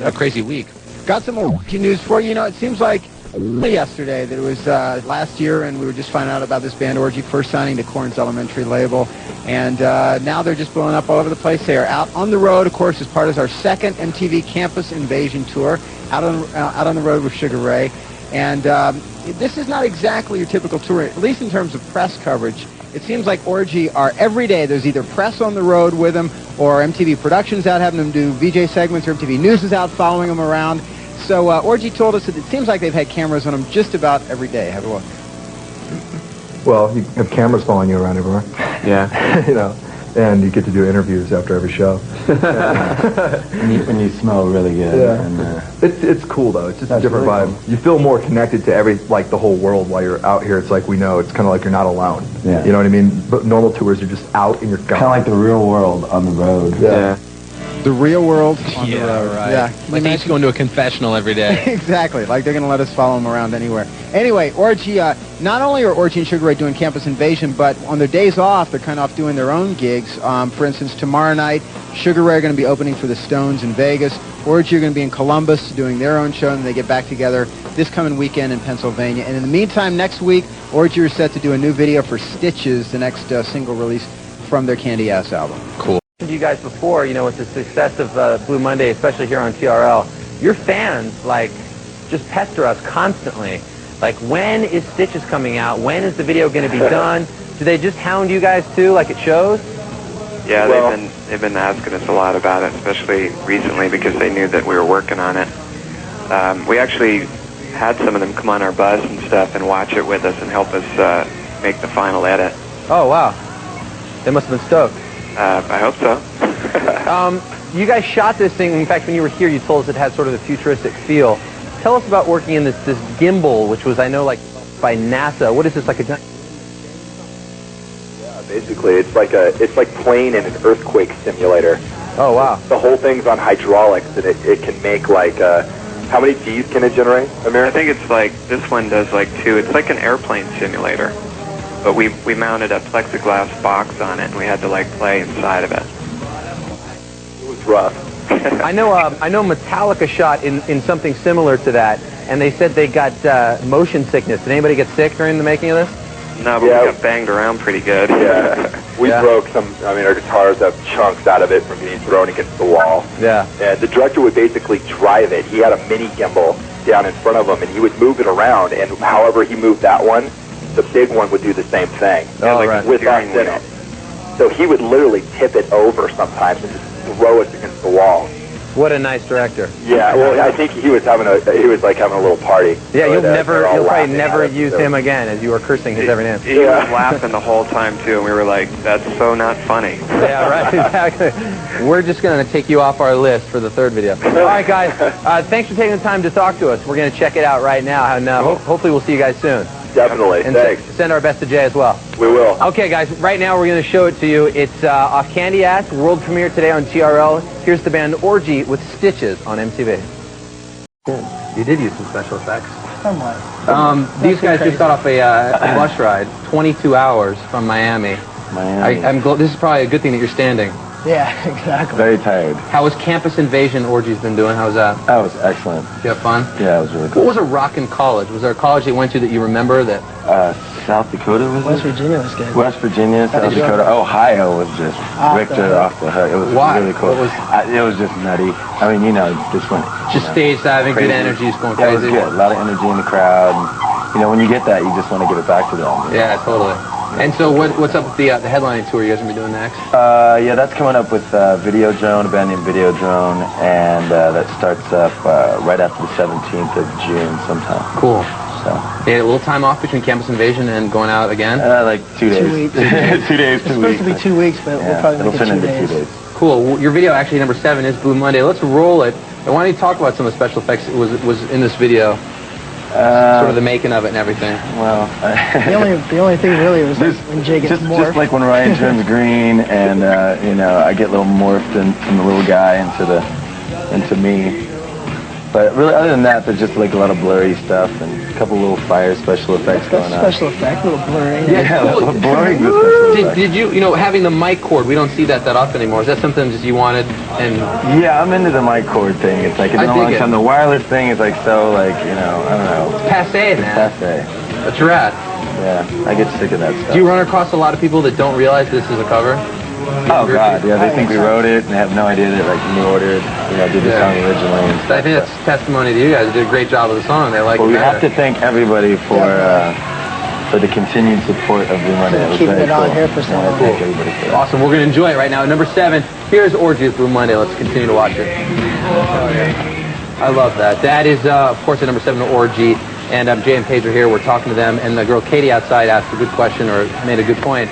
a crazy week. Got some more news for you. You know, it seems like yesterday that it was last year, and we were just finding out about this band Orgy first signing to Korn's Elementary label, and now they're just blowing up all over the place. They are out on the road, of course, as part of our second MTV Campus Invasion tour, out on the road with Sugar Ray, and this is not exactly your typical tour, at least in terms of press coverage. It seems like Orgy are every day. There's either press on the road with them, or MTV Productions out having them do VJ segments, or MTV News is out following them around. So Orgy told us that it seems like they've had cameras on them just about every day. Have a look. Well, you have cameras following you around everywhere. Yeah. You know, and you get to do interviews after every show. when you smell really good. Yeah. And, it's cool though. It's just a different really vibe. You feel more connected to the whole world while you're out here. It's like we know. It's kind of like you're not alone. Yeah. You know what I mean? But normal tours, you're just out and you're gone. kind of like the real world on the road. Yeah. The real world on the road. Right. Yeah. Like they used to go into a confessional every day. Exactly. Like they're going to let us follow them around anywhere. Anyway, Orgy, not only are Orgy and Sugar Ray doing Campus Invasion, but on their days off, they're kind of off doing their own gigs. For instance, tomorrow night, Sugar Ray are going to be opening for the Stones in Vegas. Orgy are going to be in Columbus doing their own show, and they get back together this coming weekend in Pennsylvania. And in the meantime, next week, Orgy are set to do a new video for Stitches, the next single release from their Candy Ass album. Cool. To you guys before, you know, with the success of Blue Monday, especially here on TRL, your fans, like, just pester us constantly. Like, when is Stitches coming out? When is the video going to be done? Do they just hound you guys, too, like it shows? Yeah, they've been asking us a lot about it, especially recently because they knew that we were working on it. We actually had some of them come on our bus and stuff and watch it with us and help us make the final edit. Oh, wow. They must have been stoked. I hope so. You guys shot this thing. In fact, when you were here, you told us it had sort of a futuristic feel. Tell us about working in this gimbal, which was, I know, like by NASA. What is this, like a giant? Yeah, basically, it's like playing in an earthquake simulator. Oh, wow. The whole thing's on hydraulics, and it can make like how many Gs can it generate, Amir? I think it's like, this one does like 2. It's like an airplane simulator. But we mounted a plexiglass box on it, and we had to like play inside of it. It was rough. I know Metallica shot in something similar to that, and they said they got motion sickness. Did anybody get sick during the making of this? No, but we got banged around pretty good. Yeah. We broke our guitars have chunks out of it from being thrown against the wall. Yeah. And the director would basically drive it. He had a mini gimbal down in front of him, and he would move it around, and however he moved that one, the big one would do the same thing. With us in it. So he would literally tip it over sometimes and just throw us against the wall. What a nice director. Yeah, well, I think he was having a little party. Yeah, So you'll probably never use him again, as you were cursing his every name. He was laughing the whole time too, and we were like, "That's so not funny." Yeah, right. Exactly. We're just going to take you off our list for the third video. All right, guys. Thanks for taking the time to talk to us. We're going to check it out right now, and hopefully we'll see you guys soon. Definitely. And thanks. Send our best to Jay as well. We will. Okay, guys, right now we're going to show it to you. It's off Candy Ass, world premiere today on TRL. Here's the band Orgy with Stitches on MTV. You did use some special effects. Somewhat. These guys just got off a bus ride, 22 hours from Miami. This is probably a good thing that you're standing. Yeah, exactly. Very tired. How was Campus Invasion Orgy's been doing? How was that? That was excellent. Did you have fun? Yeah, it was really cool. What was a rockin' college? Was there a college you went to that you remember that? South Dakota was West Virginia was good. West Virginia, South Dakota, Ohio was just Victor off the hook. It was really cool. It was just nutty. I mean, just went. Just stage diving, good energy, just going crazy. Yeah, it was good. A lot of energy in the crowd. And, when you get that, you just want to give it back to them. Yeah, totally. And so what's up with the headlining tour you guys are going to be doing next? Yeah, that's coming up with Videodrone, a band named Videodrone, and that starts up right after the 17th of June sometime. Cool. So. Yeah, a little time off between Campus Invasion and going out again? Like 2 days. 2 weeks. 2 days, 2 weeks. It's supposed to be 2 weeks, but we'll probably make it 2 days. Cool. Your video, actually, number 7 is Blue Monday. Let's roll it. And why don't you talk about some of the special effects that was in this video? Sort of the making of it and everything. Well, the only thing really was when Jay gets morphed. Just like when Ryan turns green, and I get a little morphed from the little guy into me. But really, other than that, there's just like a lot of blurry stuff and a couple little fire special effects going on. Special effect, a little blurry. Yeah, cool. a little blurry. Did you, having the mic cord, we don't see that often anymore. Is that something just you wanted? And yeah, I'm into the mic cord thing. It's like, it's been a long time. The wireless thing is like so, like, I don't know. It's passe, man. Passe. That's rad. Yeah, I get sick of that stuff. Do you run across a lot of people that don't realize this is a cover? Oh, God, yeah, they think we wrote it and have no idea that, like, we ordered, did the song originally and stuff. I think that's testimony to you guys. You did a great job of the song. They like it. Well, we have to thank everybody for the continued support of Blue Monday. It was keeping very it on cool. here for so long. Thank everybody for that. Awesome. We're going to enjoy it right now. At number 7, here's Orgy with Blue Monday. Let's continue to watch it. I love that. That is, of course, at number 7, Orgy. And Jay and Paige are here. We're talking to them. And the girl Katie outside asked a good question or made a good point.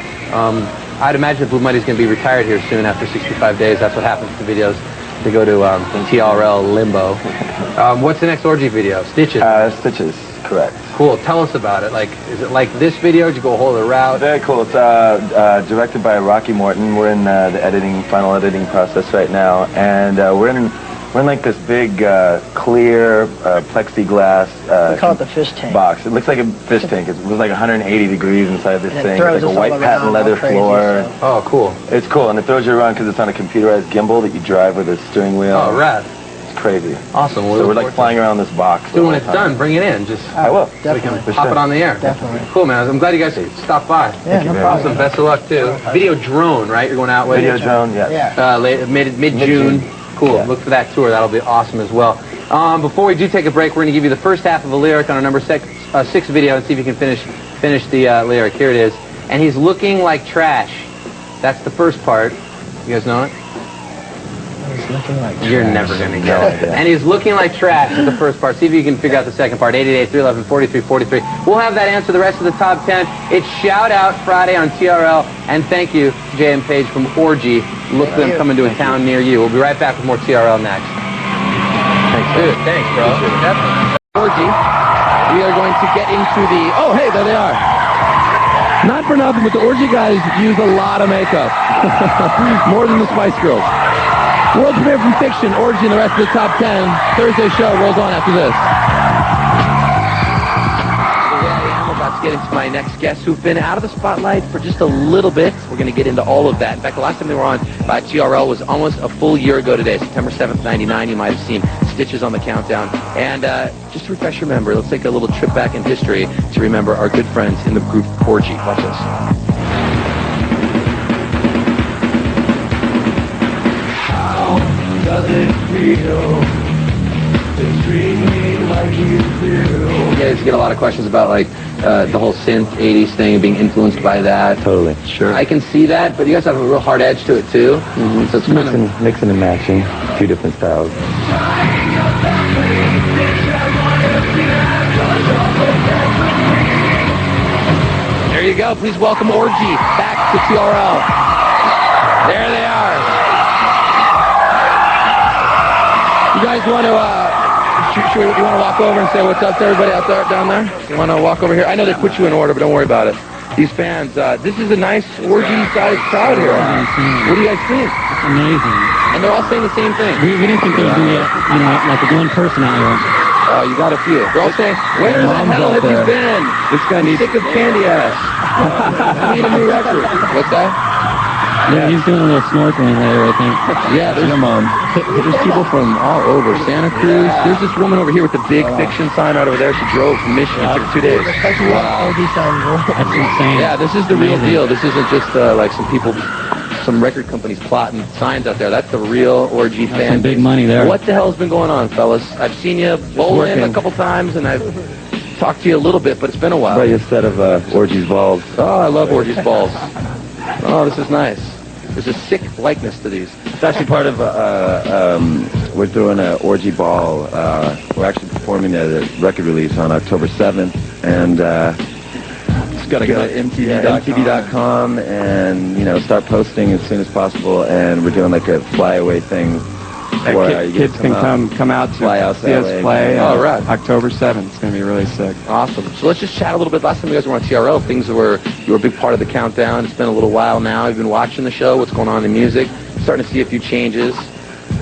I'd imagine that Blue Monday's going to be retired here soon after 65 days. That's what happens to videos. They go to TRL limbo. What's the next Orgy video? Stitches? Stitches, correct. Cool. Tell us about it. Like, is it like this video? Did you go a whole other route? Very cool. It's directed by Rocky Morton. We're in the final editing process right now. And we're in like this big clear plexiglass we call it the fish tank box. It looks like a fish tank. It was like 180 degrees inside this thing. It's like a white patent leather floor. So. Oh, cool. It's cool, and it throws you around because it's on a computerized gimbal that you drive with a steering wheel. Oh, rad. It's crazy. Awesome. So we're like flying around this box. Dude, when it's done, bring it in. Just I will. Definitely. So we can pop it on the air. Definitely. Cool, man. I'm glad you guys stopped by. Yeah, no problem. Awesome. Best of luck, too. Video drone, right? You're going out with Video drone, yeah. Mid-June. Cool. Yeah. Look for that tour. That'll be awesome as well. Before we do take a break, we're going to give you the first half of a lyric on our number 6 video and see if you can finish the lyric. Here it is. And he's looking like trash. That's the first part. You guys know it? He's looking like You're never going to get it. And he's looking like trash is the first part. See if you can figure out the second part. 888-311-4343. We'll have that answer the rest of the top 10. It's Shout Out Friday on TRL. And thank you, Jay and Paige from Orgy. Look for them coming to a town near you. We'll be right back with more TRL next. Thanks, Dude, thanks, bro. Orgy. We are going to get into the... Oh, hey, there they are. Not for nothing, but the Orgy guys use a lot of makeup. More than the Spice Girls. World premiere from Fiction, Orgy, and the rest of the top 10. Thursday show rolls on after this. I'm about to get into my next guests who've been out of the spotlight for just a little bit. We're going to get into all of that. In fact, the last time they were on by TRL was almost a full year ago today, September 7th, 99. You might have seen Stitches on the countdown. And just to refresh your memory, let's take a little trip back in history to remember our good friends in the group Orgy. Watch this. Does it feel to treat me like you do? You guys get a lot of questions about like the whole synth 80s thing, being influenced by that. Totally. Sure. I can see that, but you guys have a real hard edge to it too. Mm-hmm. So it's kind of Mixing and matching. 2 different styles. There you go. Please welcome Orgy back to TRL. There they are. You guys want to, you want to walk over and say what's up to everybody out there, down there? You want to walk over here? I know they put you in order, but don't worry about it. These fans, this is a nice Orgy-sized crowd here. What do you guys think? It's amazing. And they're all saying the same thing. We didn't think there was going to be, like a one person out here. Oh, you got a few. They're all saying, where the hell have you been? This guy needs... Sick of candy ass. I need a new record. What's that? Yeah, he's doing a little snorkeling later, I think. Yeah, there's people from all over. Santa Cruz. There's this woman over here with the big Fiction sign right over there. She drove from Michigan. It took 2 days. Wow. That's insane. Yeah, this is the real deal. This isn't just like some people, some record companies plotting signs out there. That's the real Orgy fan. Some big money there. What the hell's been going on, fellas? I've seen you bowling a couple times, and I've talked to you a little bit, but it's been a while. Right, a set of Orgy's balls. Oh, I love Orgy's balls. Oh, this is nice. There's a sick likeness to these. It's actually part of, we're doing an Orgy ball. We're actually performing at a record release on October 7th, and just got to go to MTV.com and, start posting as soon as possible, and we're doing like a flyaway thing. Where kids can come out to fly out see us play right. October 7th. It's going to be really sick. Awesome. So let's just chat a little bit. Last time you guys were on TRL, you were a big part of the countdown. It's been a little while now. You've been watching the show. What's going on in the music? Starting to see a few changes.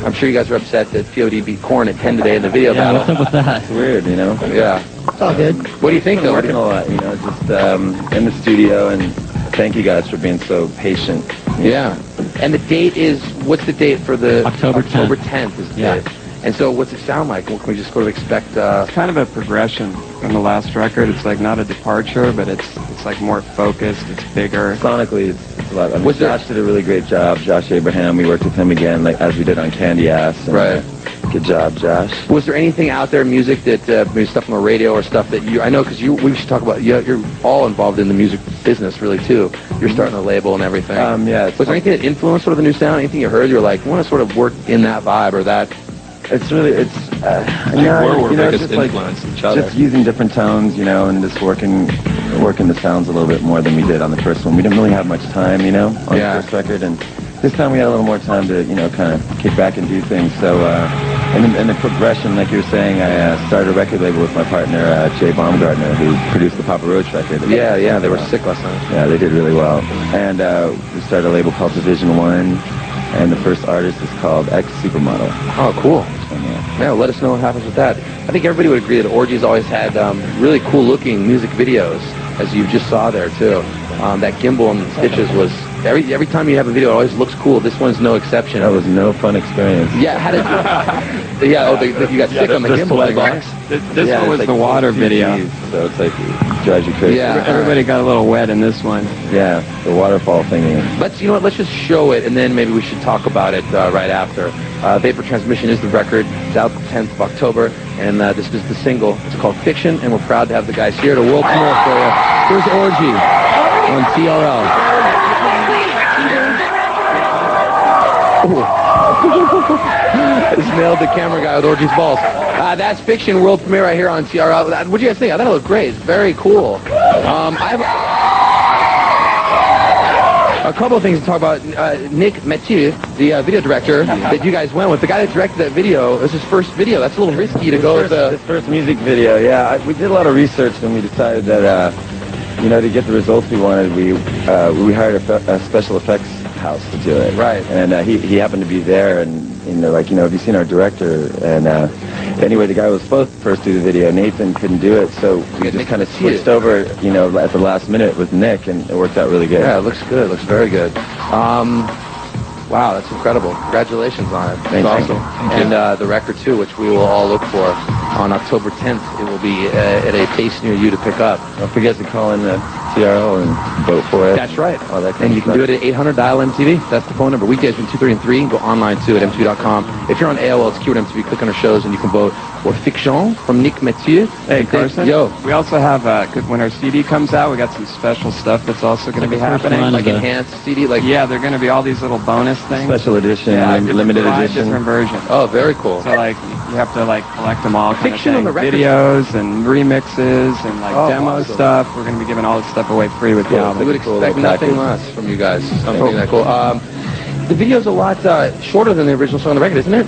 I'm sure you guys are upset that POD beat Korn at 10 today in the video battle. What's up with that? It's weird, you know? Yeah. It's all good. What do you think, Been though? working a lot, you know, just in the studio, and thank you guys for being so patient. Yeah. And the date is, what's the date for the... October 10th. October 10th is the date. And so what's it sound like? What can we just sort of expect? It's kind of a progression from the last record. It's like not a departure, but it's like more focused. It's bigger. Sonically, it's a lot. I mean, Josh did a really great job. Josh Abraham, we worked with him again, like as we did on Candy Ass. And, Right. Good job, Josh. Was there anything out there, music that, maybe stuff on the radio or stuff that you, I know because we should talk about, you're all involved in the music business really too. You're starting a label and everything. Yeah. Was there anything that influenced sort of the new sound? Anything you heard, you were like, I want to sort of work in that vibe or that? It's really, it's, we're biggest influence each other. Just using different tones, you know, and just working the sounds a little bit more than we did on the first one. We didn't really have much time, you know, on the first record, and this time we had a little more time to, you know, kind of kick back and do things. So, and the progression, like you were saying, I started a record label with my partner, Jay Baumgartner, who produced the Papa Roach record. Yeah, they were sick last night. Yeah, they did really well. And we started a label called Division 1. And the first artist is called X Supermodel. Oh, cool. Yeah, let us know what happens with that. I think everybody would agree that Orgy's always had really cool-looking music videos, as you just saw there, too. That gimbal and stitches was... Every time you have a video, it always looks cool. This one's no exception. That was no fun experience. Yeah, how did... you got sick on the gimbal. This one was like the water video. So it's like, it drives you crazy. Yeah. Everybody got a little wet in this one. Yeah, the waterfall thingy. You know what, let's just show it, and then maybe we should talk about it right after. Vapor Transmission is the record. It's out the 10th of October, and this is the single. It's called Fiction, and we're proud to have the guys here to world premiere for you. Here's Orgy on TRL. I just nailed the camera guy with Orgy's balls. That's Fiction, world premiere right here on TRL. What do you guys think? I thought it looked great. It's very cool. I have a couple of things to talk about. Nick Mathieu, the video director that you guys went with, the guy that directed that video, it was his first video. That's a little risky to go with His first music video, yeah. We did a lot of research, and we decided that, you know, to get the results we wanted, we hired a special effects house to do it. Right. And he happened to be there, and, you know, like, you know, have you seen our director? And anyway, the guy who was supposed to first do the video, Nathan, couldn't do it, so we just kind of switched over, you know, at the last minute with Nick, and it worked out really good. Yeah, it looks good. It looks very good. Wow, that's incredible. Congratulations on it. Thank awesome. you. And the record, too, which we will all look for on October 10th. It will be at a place near you to pick up. Don't forget to call in the TRL and vote for it. That's right. All that And you can do it at 800-DIAL-MTV. That's the phone number. Weekdays between 2, 3, and 3. You can go online, too, at MTV.com. If you're on AOL, it's keyword MTV. Click on our shows, and you can vote for Fiction from Nick Mathieu. Hey, Carson. Yo. We also have, when our CD comes out, we got some special stuff that's also going to be happening. Like enhanced CD? Yeah, they're going to be all these little bonus things. Special edition, limited edition. Different versions. Oh, very cool. So, like, you have to, like, collect them all kind Fiction of on thing. the record. Videos and remixes and, like, demo awesome. stuff. We're going to be giving all this stuff away free with the album. We would expect nothing less from you guys. Something that cool. The video's a lot shorter than the original song on the record, isn't it?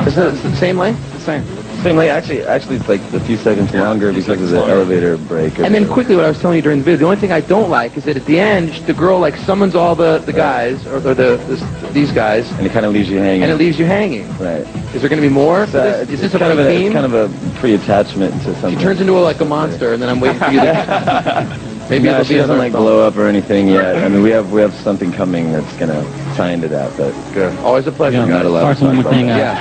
Is it the same length? The same. Same way, actually, it's like a few seconds longer because of the elevator break. And then quickly, what I was telling you during the video, the only thing I don't like is that at the end, the girl like summons all the guys or these guys, and it kind of leaves you hanging. And it leaves you hanging. Right. Is there going to be more? Is this a kind of theme? It's kind of a pre-attachment to something. She turns into a monster, and then I'm waiting for you to. Maybe no, it'll she be doesn't like blow up or anything yet. I mean, we have something coming that's gonna tie into that. But good. Always a pleasure. Yeah, Not allowed. Carson, one more thing. Yeah.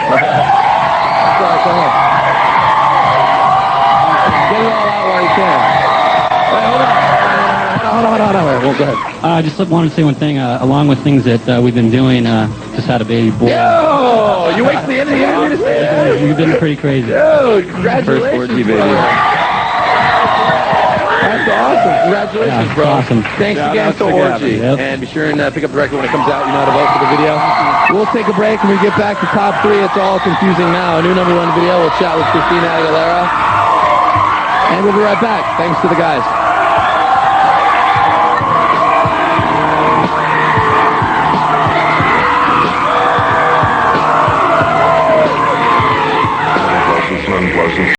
Sorry, go ahead. Get it all out while you can. Wait, hold on. Well, go ahead. I just wanted to say one thing. Along with things that we've been doing, just had a baby boy. Yo! You wait till the end of the year to say that? We've been pretty crazy. Yo, congratulations, first Orgy baby. That's awesome. Congratulations, Yeah, bro. awesome. Thanks again to Orgy. Yep. And be sure and pick up the record when it comes out. You know how to vote for the video. We'll take a break when we get back to top 3. It's all confusing now. A new #1 video. We'll chat with Christina Aguilera. And we'll be right back. Thanks to the guys.